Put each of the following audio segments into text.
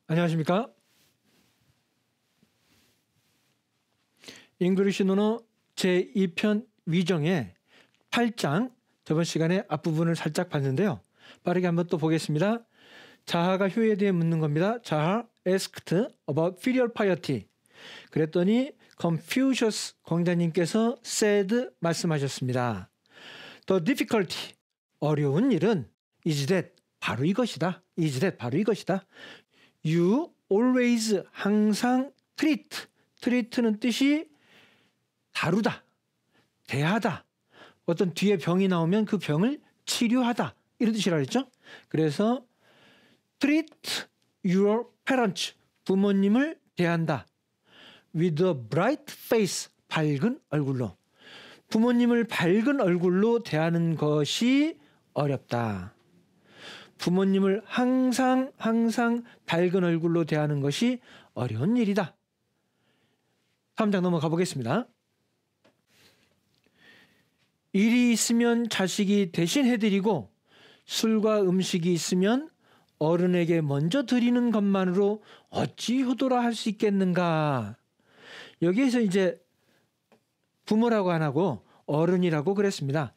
안녕하십니까? 잉글리시 논어 제2편 위정의 8장 저번 시간에 앞부분을 살짝 봤는데요. 빠르게 한번 또 보겠습니다. 자하가 효에 대해 묻는 겁니다. 자하 asked about filial piety. 그랬더니 Confucius 공자님께서 said 말씀하셨습니다. The difficulty, 어려운 일은 is that, 바로 이것이다. is that, 바로 이것이다. You always, 항상 treat는 뜻이 다루다, 대하다. 어떤 뒤에 병이 나오면 그 병을 치료하다. 이런 뜻이라 그랬죠. 그래서 treat your parents, 부모님을 대한다. with a bright face, 밝은 얼굴로. 부모님을 밝은 얼굴로 대하는 것이 어렵다. 부모님을 항상 밝은 얼굴로 대하는 것이 어려운 일이다. 다음 장 넘어가 보겠습니다. 일이 있으면 자식이 대신 해드리고 술과 음식이 있으면 어른에게 먼저 드리는 것만으로 어찌 효도라 할 수 있겠는가. 여기에서 이제 부모라고 안 하고 어른이라고 그랬습니다.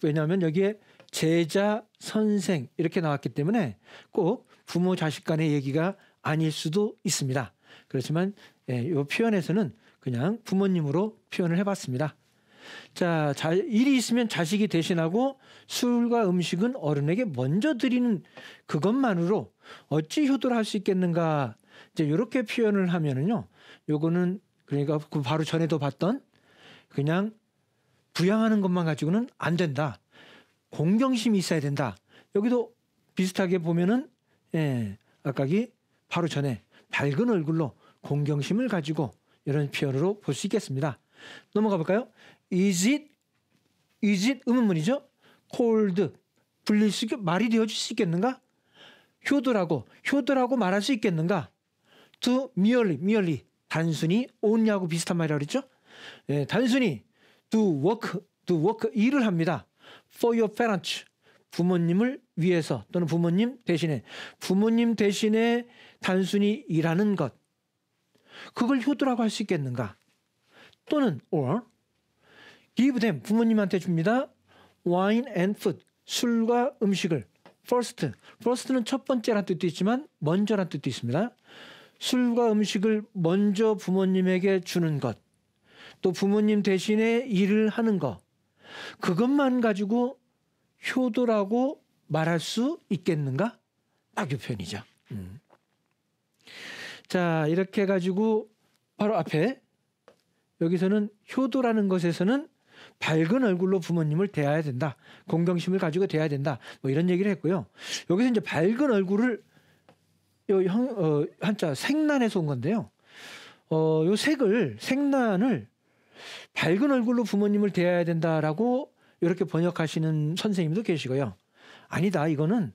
왜냐하면 여기에 제자, 선생 이렇게 나왔기 때문에 꼭 부모 자식 간의 얘기가 아닐 수도 있습니다. 그렇지만 이 표현에서는 그냥 부모님으로 표현을 해봤습니다. 자, 일이 있으면 자식이 대신하고 술과 음식은 어른에게 먼저 드리는 그것만으로 어찌 효도를 할 수 있겠는가. 이제 이렇게 표현을 하면은요. 요거는 그러니까 그 바로 전에도 봤던 그냥 부양하는 것만 가지고는 안 된다. 공경심이 있어야 된다. 여기도 비슷하게 보면은 아까기 바로 전에 밝은 얼굴로 공경심을 가지고 이런 표현으로 볼 수 있겠습니다. 넘어가 볼까요? Is it 의문문이죠. cold, 불릴 수 말이 되어줄 수 있겠는가? 효도라고 말할 수 있겠는가? To merely, 단순히 only하고 비슷한 말이라고 그랬죠. 단순히 do work, 일을 합니다. For your parents, 부모님을 위해서 또는 부모님 대신에 단순히 일하는 것, 그걸 효도라고 할 수 있겠는가? 또는 or give them, 부모님한테 줍니다. wine and food, 술과 음식을. first는 첫 번째란 뜻도 있지만 먼저란 뜻도 있습니다. 술과 음식을 먼저 부모님에게 주는 것, 또 부모님 대신에 일을 하는 것, 그것만 가지고 효도라고 말할 수 있겠는가? 딱 이 표현이죠. 자, 이렇게 해가지고 바로 앞에 여기서는 효도라는 것에서는 밝은 얼굴로 부모님을 대해야 된다. 공경심을 가지고 대해야 된다. 뭐 이런 얘기를 했고요. 여기서 이제 밝은 얼굴을 한자 생란에서 온 건데요. 요 생란을 밝은 얼굴로 부모님을 대해야 된다라고 이렇게 번역하시는 선생님도 계시고요. 아니다. 이거는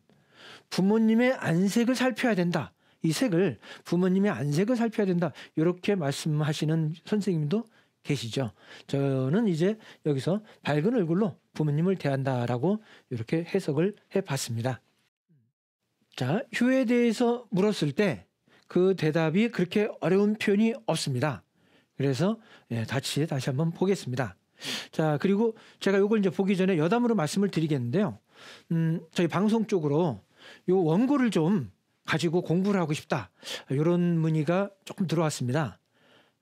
부모님의 안색을 살펴야 된다. 이 색을 부모님의 안색을 살펴야 된다. 이렇게 말씀하시는 선생님도 계시죠. 저는 이제 여기서 밝은 얼굴로 부모님을 대한다라고 이렇게 해석을 해봤습니다. 자, 효에 대해서 물었을 때 그 대답이 그렇게 어려운 표현이 없습니다. 그래서 다시 한번 보겠습니다. 자, 그리고 제가 이걸 이제 보기 전에 여담으로 말씀을 드리겠는데요. 저희 방송 쪽으로 요 원고를 좀 가지고 공부를 하고 싶다. 이런 문의가 조금 들어왔습니다.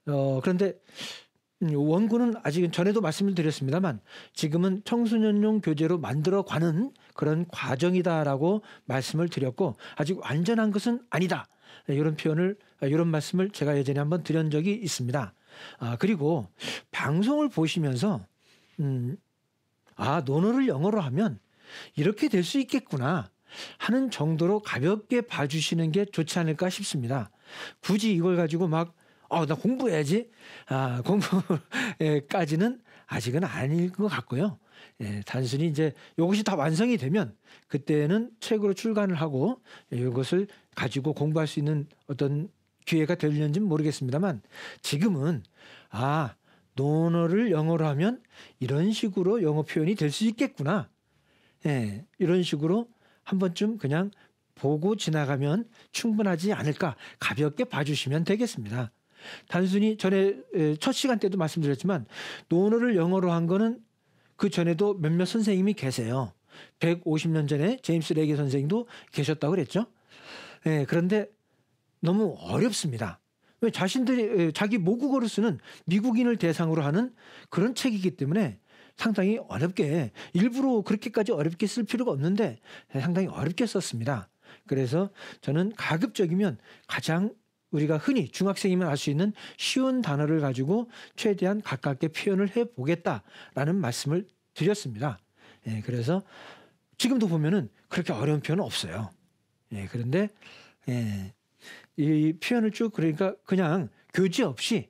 그런데 원고는 아직은 전에도 말씀을 드렸습니다만 지금은 청소년용 교재로 만들어가는 그런 과정이다라고 말씀을 드렸고 아직 완전한 것은 아니다. 이런 말씀을 제가 예전에 한번 드린 적이 있습니다. 그리고 방송을 보시면서 논어를 영어로 하면 이렇게 될 수 있겠구나 하는 정도로 가볍게 봐주시는 게 좋지 않을까 싶습니다. 굳이 이걸 가지고 막 나 공부해야지. 공부까지는 아직은 아닐 것 같고요. 단순히 이제 이것이 다 완성이 되면 그때는 책으로 출간을 하고 이것을 가지고 공부할 수 있는 어떤 기회가 될는지는 모르겠습니다만 지금은 논어를 영어로 하면 이런 식으로 영어 표현이 될 수 있겠구나. 이런 식으로 한 번쯤 그냥 보고 지나가면 충분하지 않을까 가볍게 봐주시면 되겠습니다. 단순히 전에 첫 시간 때도 말씀드렸지만 논어를 영어로 한 거는 그 전에도 몇몇 선생님이 계세요. 150년 전에 제임스 레게 선생님도 계셨다고 그랬죠. 그런데 너무 어렵습니다. 왜 자신들이 자기 모국어로 쓰는 미국인을 대상으로 하는 그런 책이기 때문에 상당히 어렵게, 일부러 그렇게까지 어렵게 쓸 필요가 없는데 상당히 어렵게 썼습니다. 그래서 저는 가급적이면 가장 우리가 흔히 중학생이면 알 수 있는 쉬운 단어를 가지고 최대한 가깝게 표현을 해보겠다라는 말씀을 드렸습니다. 그래서 지금도 보면은 그렇게 어려운 표현은 없어요. 그런데 이 표현을 쭉 그러니까 그냥 교재 없이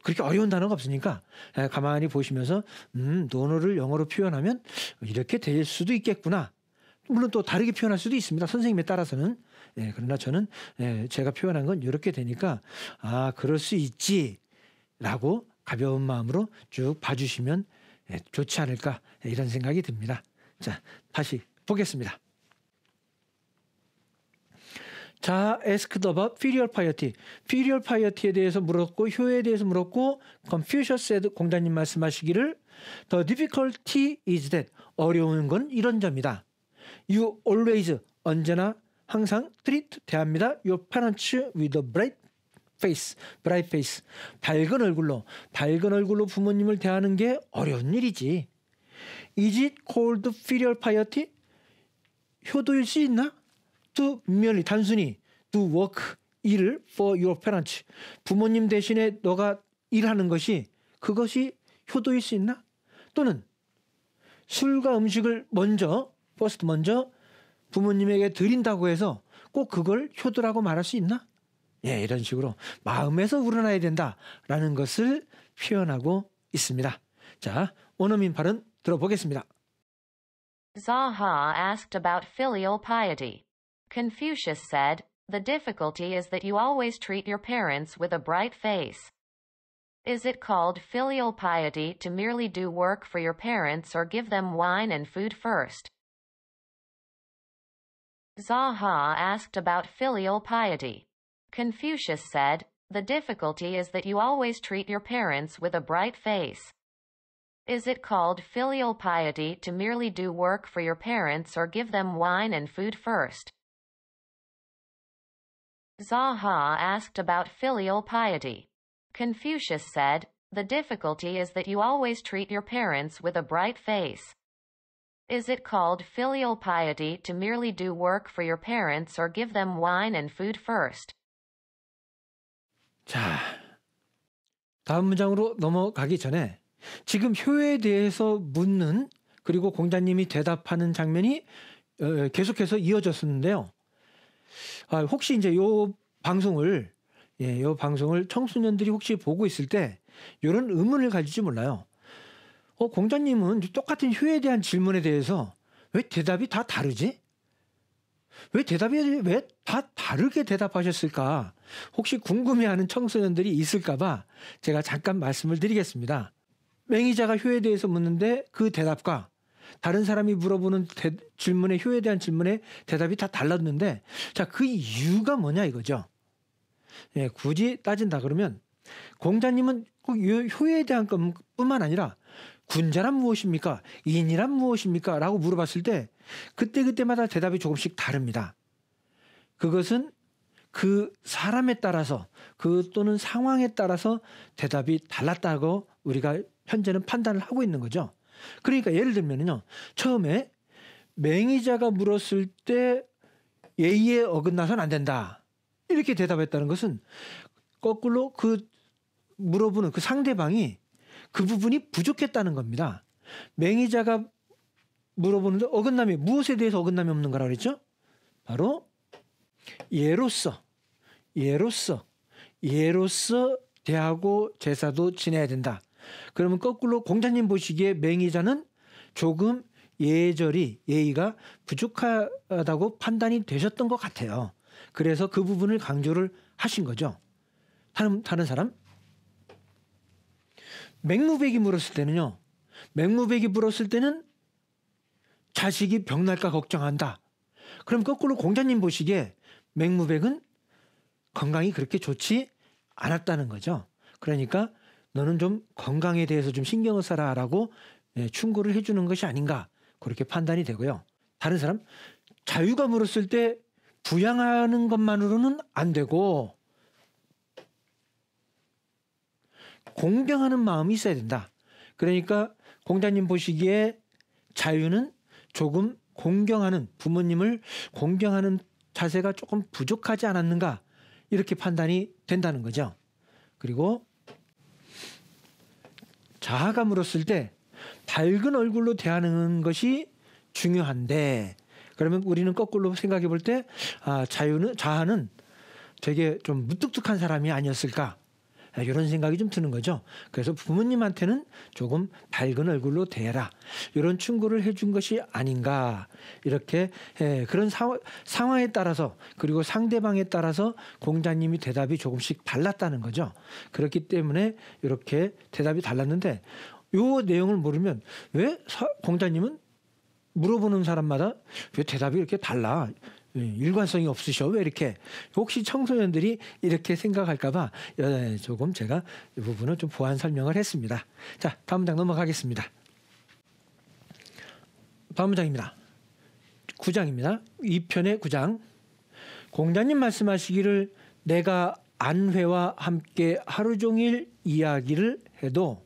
그렇게 어려운 단어가 없으니까 가만히 보시면서 논어를 영어로 표현하면 이렇게 될 수도 있겠구나. 물론 또 다르게 표현할 수도 있습니다. 선생님에 따라서는. 그러나 저는 제가 표현한 건 이렇게 되니까 그럴 수 있지라고 가벼운 마음으로 쭉 봐주시면 좋지 않을까 이런 생각이 듭니다. 자, 다시 보겠습니다. 자, asked about filial piety. filial piety에 대해서 물었고 효에 대해서 물었고 Confucius said 공자님 말씀하시기를 The difficulty is that 어려운 건 이런 점이다. You always 언제나 항상 treat 대합니다. Your parents with a bright face 밝은 얼굴로 부모님을 대하는 게 어려운 일이지. Is it called filial piety? 효도일 수 있나? To merely 단순히 to work 일을 for your parents 부모님 대신에 너가 일하는 것이 그것이 효도일 수 있나? 또는 술과 음식을 먼저 부모님에게 드린다고 해서 꼭 그걸 효도라고 말할 수 있나? 이런 식으로 마음에서 우러나야 된다라는 것을 표현하고 있습니다. 자, 원어민팔은 들어보겠습니다. Zaha asked about filial piety. Confucius said, The difficulty is that you always treat your parents with a bright face. Is it called filial piety to merely do work for your parents or give them wine and food first? Zaha asked about filial piety. Confucius said, The difficulty is that you always treat your parents with a bright face. Is it called filial piety to merely do work for your parents or give them wine and food first? Zaha asked about filial piety. Confucius said, The difficulty is that you always treat your parents with a bright face. Is it called filial piety to merely do work for your parents or give them wine and food first? 자, 다음 문장으로 넘어가기 전에 지금 효에 대해서 묻는 그리고 공자님이 대답하는 장면이 계속해서 이어졌었는데요. 혹시 이제 요 방송을 청소년들이 혹시 보고 있을 때 이런 의문을 가질지 몰라요. 공자님은 똑같은 효에 대한 질문에 대해서 왜 대답이 다 다르지? 왜 다 다르게 대답하셨을까? 혹시 궁금해하는 청소년들이 있을까봐 제가 잠깐 말씀을 드리겠습니다. 맹의자가 효에 대해서 묻는데 그 대답과 다른 사람이 물어보는 질문에 효에 대한 질문에 대답이 다 달랐는데 자, 그 이유가 뭐냐 이거죠. 굳이 따진다 그러면 공자님은 꼭 효에 대한 것뿐만 아니라 군자란 무엇입니까? 인이란 무엇입니까? 라고 물어봤을 때 그때마다 대답이 조금씩 다릅니다. 그것은 그 사람에 따라서 또는 상황에 따라서 대답이 달랐다고 우리가 현재는 판단을 하고 있는 거죠. 그러니까 예를 들면요. 처음에 맹의자가 물었을 때 예의에 어긋나서는 안 된다. 이렇게 대답했다는 것은 거꾸로 그 물어보는 그 상대방이 그 부분이 부족했다는 겁니다. 맹의자가 물어보는데 어긋남이 무엇에 대해서 어긋남이 없는 거라고 그랬죠? 바로 예로서 대하고 제사도 지내야 된다. 그러면 거꾸로 공자님 보시기에 맹의자는 조금 예의가 부족하다고 판단이 되셨던 것 같아요. 그래서 그 부분을 강조를 하신 거죠. 다른 사람? 맹무백이 물었을 때는 자식이 병날까 걱정한다 그럼 거꾸로 공자님 보시기에 맹무백은 건강이 그렇게 좋지 않았다는 거죠. 그러니까 너는 좀 건강에 대해서 좀 신경을 써라라고 충고를 해주는 것이 아닌가 그렇게 판단이 되고요. 다른 사람 자유가 물었을 때 부양하는 것만으로는 안 되고 공경하는 마음이 있어야 된다. 그러니까 공자님 보시기에 자유는 조금 공경하는 부모님을 공경하는 자세가 조금 부족하지 않았는가 이렇게 판단이 된다는 거죠. 그리고 자아가 물었을 때 밝은 얼굴로 대하는 것이 중요한데 그러면 우리는 거꾸로 생각해 볼 때 자아는 되게 좀 무뚝뚝한 사람이 아니었을까 이런 생각이 좀 드는 거죠. 그래서 부모님한테는 조금 밝은 얼굴로 대해라 이런 충고를 해준 것이 아닌가 이렇게 그런 상황에 따라서 그리고 상대방에 따라서 공자님이 대답이 조금씩 달랐다는 거죠. 그렇기 때문에 이렇게 대답이 달랐는데 이 내용을 모르면 왜 공자님은 물어보는 사람마다 왜 대답이 이렇게 달라? 일관성이 없으셔? 왜 이렇게? 혹시 청소년들이 이렇게 생각할까봐 조금 제가 이 부분을 좀 보완 설명을 했습니다. 자, 다음 장 넘어가겠습니다. 다음 장입니다. 9장입니다. 2편의 9장. 공자님 말씀하시기를 내가 안회와 함께 하루 종일 이야기를 해도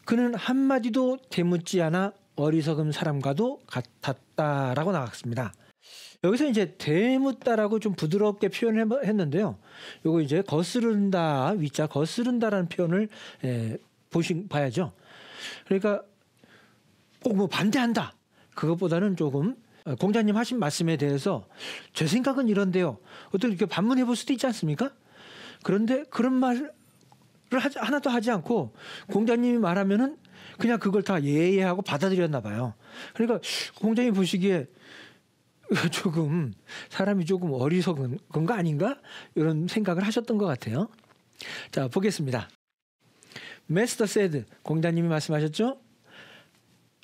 그는 한마디도 대묻지 않아 어리석은 사람과도 같았다라고 나왔습니다. 여기서 이제 대묻다라고 좀 부드럽게 표현을 했는데요. 요거 이제 거스른다, 위자 거스른다라는 표현을 봐야죠. 그러니까 꼭 뭐 반대한다. 그것보다는 조금 공자님 하신 말씀에 대해서 제 생각은 이런데요. 어떻게 이렇게 반문해 볼 수도 있지 않습니까? 그런데 그런 말을 하나도 하지 않고 공자님이 말하면은 그냥 그걸 다 예예하고 받아들였나 봐요. 그러니까 공자님 보시기에 조금 사람이 조금 어리석은 거 아닌가? 이런 생각을 하셨던 것 같아요. 자, 보겠습니다. Master said, 공자님이 말씀하셨죠?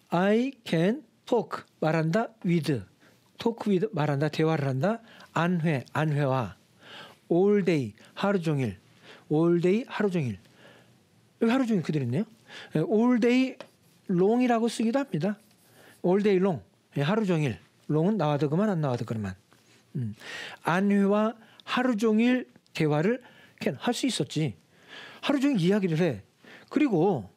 I can talk, 말한다, with, talk with, 말한다, 대화를 한다, 안회와 all day, 하루 종일, all day, 하루 종일. 여기 하루 종일 그대로 있네요. all day long이라고 쓰기도 합니다. all day long, 하루 종일. 롱은 나와도 그만 안 나와도 그만. 안회와 하루 종일 대화를 할 수 있었지. 하루 종일 이야기를 해. 그리고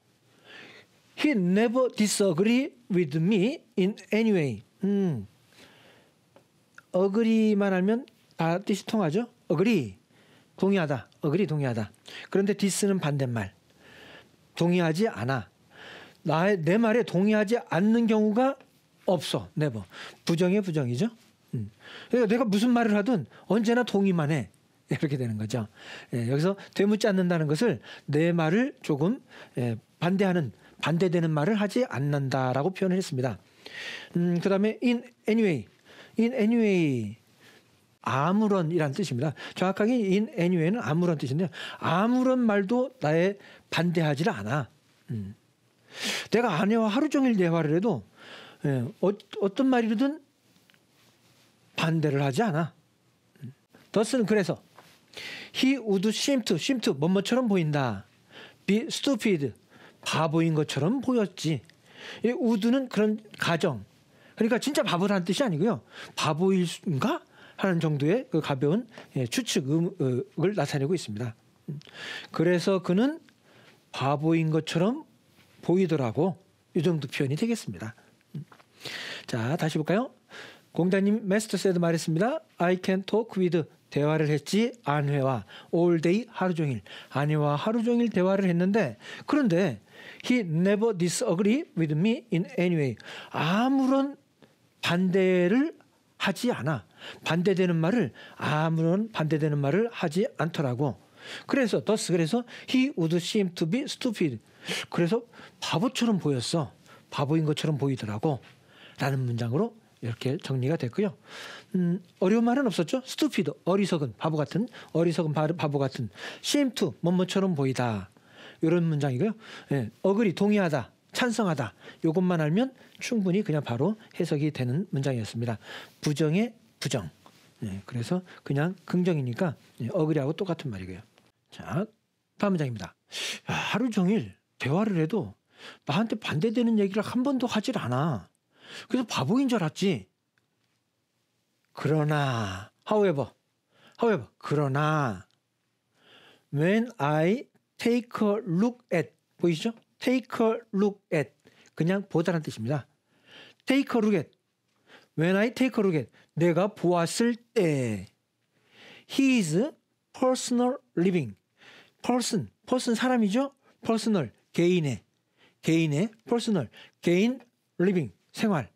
he never disagree with me in any way. agree만 하면 다 뜻이 통하죠. agree 동의하다. agree 동의하다. 그런데 dis는 반대말. 동의하지 않아. 내 말에 동의하지 않는 경우가 없어. never. 부정의 부정이죠. 그러니까 내가 무슨 말을 하든 언제나 동의만 해. 이렇게 되는 거죠. 여기서 되묻지 않는다는 것을 내 말을 조금 반대되는 말을 하지 않는다라고 표현을 했습니다. 그 다음에 in any way 아무런이란 뜻입니다. 정확하게 in any way는 아무런 뜻인데요. 아무런 말도 나에 반대하지를 않아. 내가 아내와 하루 종일 대화를 해도 어떤 말이든 반대를 하지 않아. 더스는 그래서 he would seem to 뭐뭐처럼 보인다. be stupid 바보인 것처럼 보였지. 이 would는 그런 가정. 그러니까 진짜 바보라는 뜻이 아니고요. 바보일까 하는 정도의 그 가벼운 추측을 나타내고 있습니다. 그래서 그는 바보인 것처럼 보이더라고. 이 정도 표현이 되겠습니다. 자, 다시 볼까요? 공자님 Master said 말했습니다. I can talk with 대화를 했지 안회와 all day 하루 종일 아내와 하루 종일 대화를 했는데 그런데 he never disagree with me in any way 아무런 반대를 하지 않아. 반대되는 말을 아무런 반대되는 말을 하지 않더라고. 그래서 he would seem to be stupid. 그래서 바보처럼 보였어. 바보인 것처럼 보이더라고. 라는 문장으로 이렇게 정리가 됐고요. 어려운 말은 없었죠. stupid, 어리석은, 바보 같은, 어리석은 바보 같은, seem to, 뭐뭐처럼 보이다. 이런 문장이고요. agree, 동의하다. 찬성하다. 이것만 알면 충분히 그냥 바로 해석이 되는 문장이었습니다. 부정의 부정. 네, 그래서 그냥 긍정이니까 어그리하고 똑같은 말이고요. 자, 다음 문장입니다. 하루 종일 대화를 해도 나한테 반대되는 얘기를 한 번도 하질 않아. 그래서 바보인 줄 알았지. 그러나 however 그러나 when I take a look at 보이시죠? take a look at 그냥 보다라는 뜻입니다. take a look at when I take a look at 내가 보았을 때 his personal living person 사람이죠? personal 개인의 personal 개인 living 생활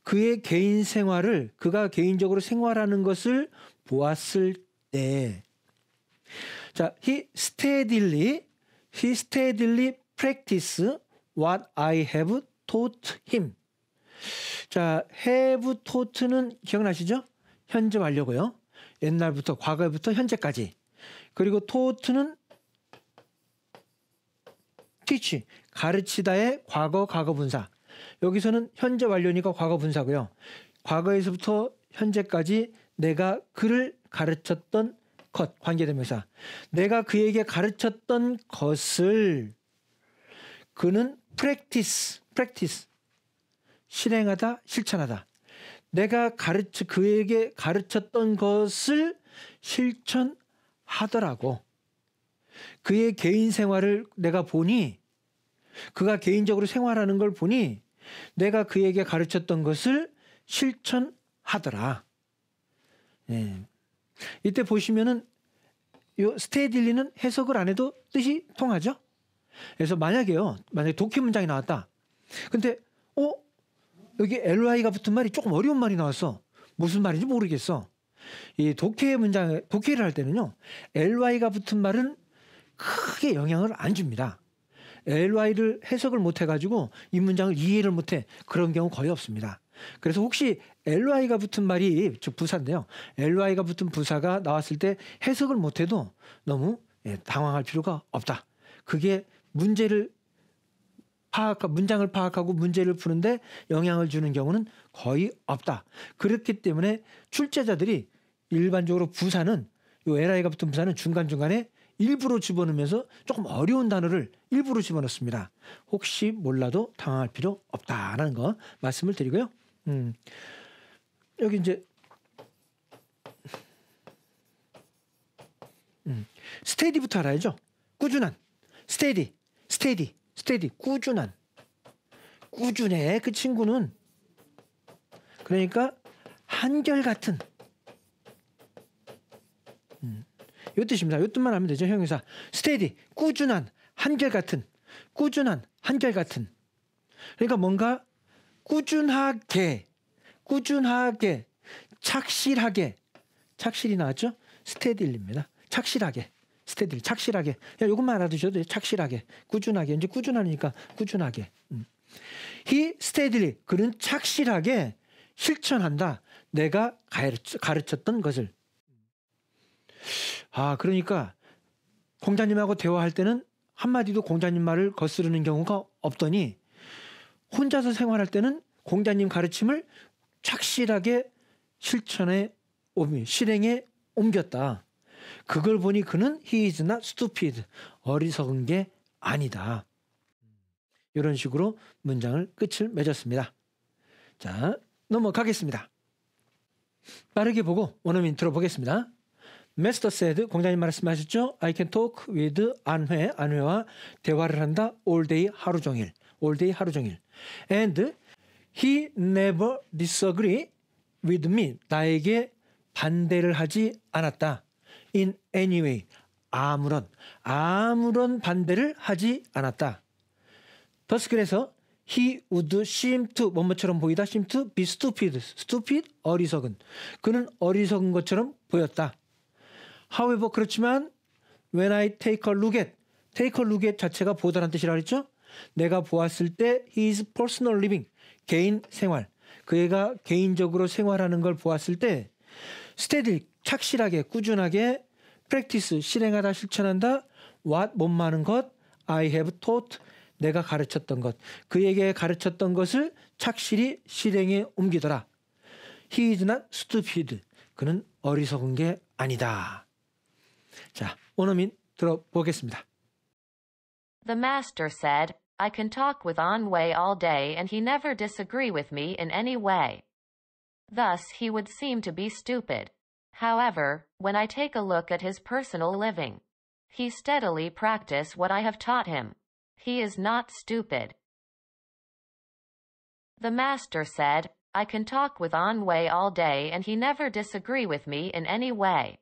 그의 개인 생활을 그가 개인적으로 생활하는 것을 보았을 때 자, he steadily practice what I have taught him. 자, have taught는 기억나시죠? 현재 완료고요. 옛날부터 과거부터 현재까지. 그리고 taught는 teach 가르치다의 과거 분사. 여기서는 현재 완료니까 과거 분사고요. 과거에서부터 현재까지 내가 그를 가르쳤던 것 관계대명사. 내가 그에게 가르쳤던 것을 그는 practice 실행하다 실천하다. 내가 그에게 가르쳤던 것을 실천하더라고. 그의 개인 생활을 내가 보니 그가 개인적으로 생활하는 걸 보니 내가 그에게 가르쳤던 것을 실천하더라. 예. 이때 보시면은 요 스테딜리는 해석을 안 해도 뜻이 통하죠. 그래서 만약에 독해 문장이 나왔다. 근데 여기 ly가 붙은 말이 조금 어려운 말이 나왔어. 무슨 말인지 모르겠어. 이 독해를 할 때는요. ly가 붙은 말은 크게 영향을 안 줍니다. ly를 해석을 못 해가지고 이 문장을 이해를 못해. 그런 경우 거의 없습니다. 그래서 혹시 ly가 붙은 말이 즉 부사인데요. ly가 붙은 부사가 나왔을 때 해석을 못해도 너무 당황할 필요가 없다. 그게 문장을 파악하고 문제를 푸는데 영향을 주는 경우는 거의 없다. 그렇기 때문에 출제자들이 일반적으로 부사는 요 ly가 붙은 부사는 중간중간에 일부러 집어넣으면서 조금 어려운 단어를 일부러 집어넣습니다. 혹시 몰라도 당황할 필요 없다라는 거 말씀을 드리고요. 여기 이제 스테디부터 알아야죠. 꾸준한 스테디 꾸준해. 그 친구는 그러니까 한결같은 이 뜻입니다. 이 뜻만 하면 되죠. 형용사 스테디 꾸준한 한결같은 그러니까 뭔가 꾸준하게 착실히 나왔죠. 스테딜입니다. 착실하게 야, 이것만 알아두셔도 돼요. 착실하게 꾸준하게 이제 꾸준하니까 꾸준하게 he steadily 그는 착실하게 실천한다. 내가 가르쳤던 것을. 그러니까 공자님하고 대화할 때는 한마디도 공자님 말을 거스르는 경우가 없더니 혼자서 생활할 때는 공자님 가르침을 착실하게 실행에 옮겼다. 그걸 보니 그는 he is not stupid. 어리석은 게 아니다. 이런 식으로 문장을 끝을 맺었습니다. 자, 넘어가겠습니다. 빠르게 보고 원어민 들어보겠습니다. Master said, 공자님 말씀하셨죠? I can talk with 안회와 대화를 한다. all day 하루 종일. And he never disagree with me. 나에게 반대를 하지 않았다. in any way. 아무런 반대를 하지 않았다. thus 그래서 he would seem to 뭐뭐처럼 보이다. seem to be stupid. 어리석은. 그는 어리석은 것처럼 보였다. However 그렇지만 when I take a look at 자체가 보다란 뜻이라고 했죠. 내가 보았을 때 his personal living 개인 생활 그가 개인적으로 생활하는 걸 보았을 때 steady 착실하게 꾸준하게 practice 실행하다 실천한다 what 못마는 것 I have taught 내가 가르쳤던 것, 그에게 가르쳤던 것을 착실히 실행에 옮기더라. He is not stupid. 그는 어리석은 게 아니다. 자, 원어민 들어보겠습니다. The master said, I can talk with An-Wei all day and he never disagree with me in any way. Thus, he would seem to be stupid. However, when I take a look at his personal living, he steadily practice what I have taught him. He is not stupid. The master said, I can talk with An-Wei all day and he never disagree with me in any way.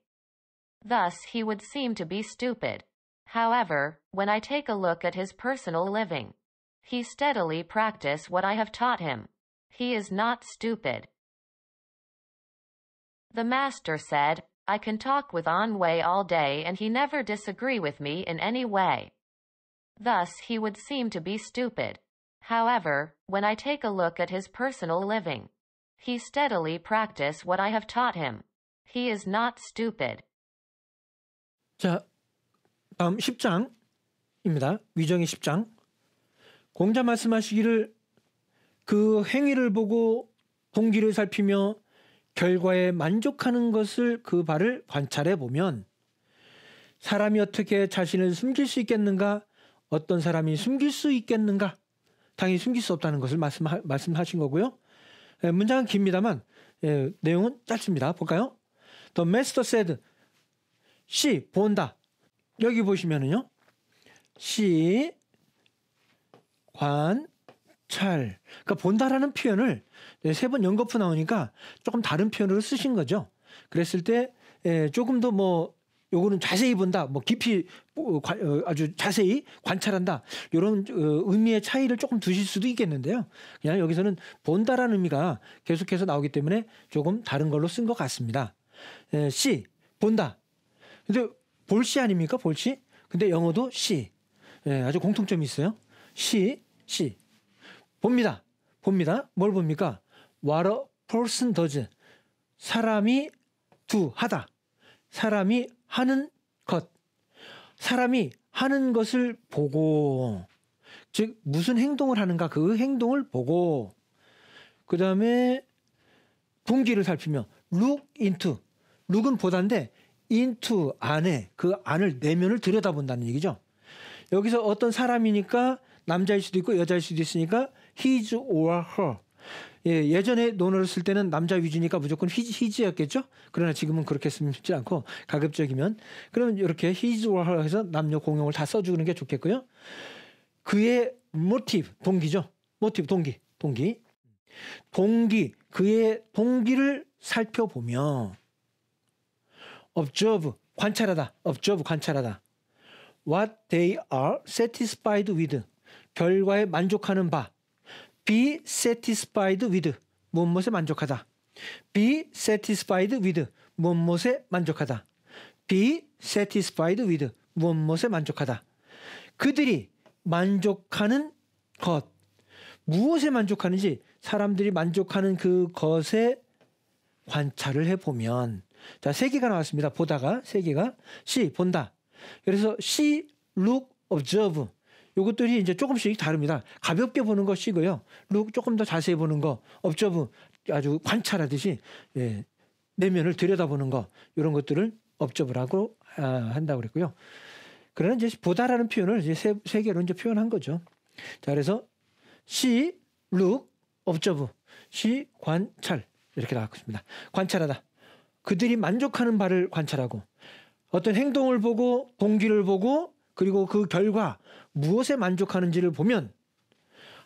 Thus, he would seem to be stupid. However, when I take a look at his personal living, he steadily practice what I have taught him. He is not stupid. The master said, I can talk with An-Wei all day and he never disagree with me in any way. Thus, he would seem to be stupid. However, when I take a look at his personal living, he steadily practice what I have taught him. He is not stupid. 자, 다음 10장입니다. 위정의 10장. 공자 말씀하시기를 그 행위를 보고 동기를 살피며 결과에 만족하는 것을 그 바를 관찰해 보면 사람이 어떻게 자신을 숨길 수 있겠는가? 어떤 사람이 숨길 수 있겠는가? 당연히 숨길 수 없다는 것을 말씀하신 거고요. 문장은 깁니다만 내용은 짧습니다. 볼까요? The master said, she 본다. 여기 보시면은요, she 관찰. 그러니까 본다라는 표현을 세 번 연거푸 나오니까 조금 다른 표현으로 쓰신 거죠. 그랬을 때 조금 더 뭐 요거는 자세히 본다, 뭐 깊이 아주 자세히 관찰한다, 이런 의미의 차이를 조금 두실 수도 있겠는데요. 그냥 여기서는 본다라는 의미가 계속해서 나오기 때문에 조금 다른 걸로 쓴 것 같습니다. she 본다. 근데 볼시 아닙니까? 볼시. 근데 영어도 she. 아주 공통점이 있어요. she 봅니다. 뭘 봅니까? What a person does. 사람이 do 하다. 사람이 하는 것. 사람이 하는 것을 보고, 즉 무슨 행동을 하는가 그 행동을 보고, 그 다음에 동기를 살피며 look into. look은 보다인데 into 안에, 그 안을 내면을 들여다본다는 얘기죠. 여기서 어떤 사람이니까 남자일 수도 있고 여자일 수도 있으니까 his or her. 예전에 논어를 쓸 때는 남자 위주니까 무조건 his였겠죠. 그러나 지금은 그렇게 쓰지 않고 가급적이면 그러면 이렇게 his or her 해서 남녀 공용을 다 써주는 게 좋겠고요. 그의 motive, 동기죠. motive, 동기, 그의 동기를 살펴보며 observe, 관찰하다. What they are satisfied with. 결과에 만족하는 바. Be satisfied with. 무엇에 만족하다. Be satisfied with. 무엇에 만족하다. Be satisfied with. 무엇에 만족하다. 그들이 만족하는 것. 무엇에 만족하는지 사람들이 만족하는 그 것에 관찰을 해보면, 자, 3개가 나왔습니다. 보다가 3개가 she 본다. 그래서 she, look, observe. 요것들이 이제 조금씩 다릅니다. 가볍게 보는 거 she고요. look 조금 더 자세히 보는 거, observe 아주 관찰하듯이 내면을 들여다보는 거, 이런 것들을 observe라고 한다고 그랬고요. 그러나 이제 보다라는 표현을 이제 세 개로 이제 표현한 거죠. 자, 그래서 she, look, observe, she 관찰 이렇게 나왔고 있습니다. 관찰하다. 그들이 만족하는 바를 관찰하고 어떤 행동을 보고 동기를 보고 그리고 그 결과 무엇에 만족하는지를 보면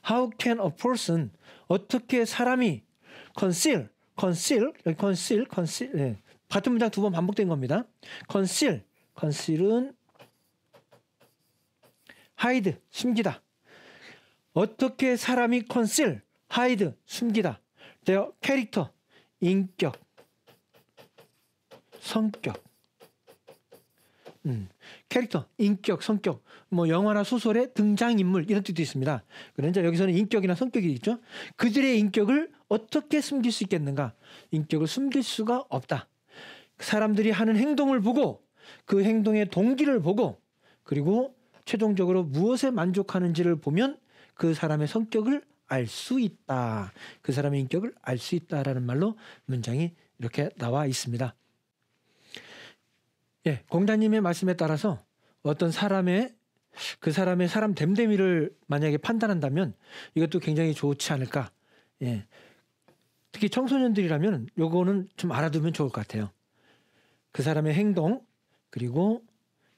How can a person, 어떻게 사람이 conceal, 같은 문장 2번 반복된 겁니다. conceal은 hide, 숨기다. 어떻게 사람이 conceal, hide, 숨기다. their character, 인격, 성격. 캐릭터, 인격, 성격, 뭐 영화나 소설의 등장인물 이런 뜻도 있습니다. 그런데 여기서는 인격이나 성격이 있죠. 그들의 인격을 어떻게 숨길 수 있겠는가? 인격을 숨길 수가 없다. 사람들이 하는 행동을 보고 그 행동의 동기를 보고 그리고 최종적으로 무엇에 만족하는지를 보면 그 사람의 성격을 알 수 있다. 그 사람의 인격을 알 수 있다라는 말로 문장이 이렇게 나와 있습니다. 예, 공자님의 말씀에 따라서 어떤 사람의 그 사람의 사람 됨됨이를 만약에 판단한다면 이것도 굉장히 좋지 않을까. 예. 특히 청소년들이라면 요거는 좀 알아두면 좋을 것 같아요. 그 사람의 행동, 그리고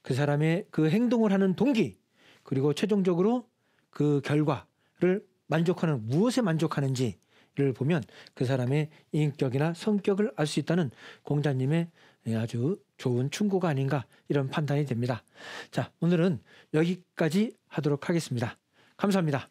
그 사람의 그 행동을 하는 동기, 그리고 최종적으로 그 결과를 만족하는, 무엇에 만족하는지를 보면 그 사람의 인격이나 성격을 알 수 있다는 공자님의 아주 좋은 충고가 아닌가, 이런 판단이 됩니다. 자, 오늘은 여기까지 하도록 하겠습니다. 감사합니다.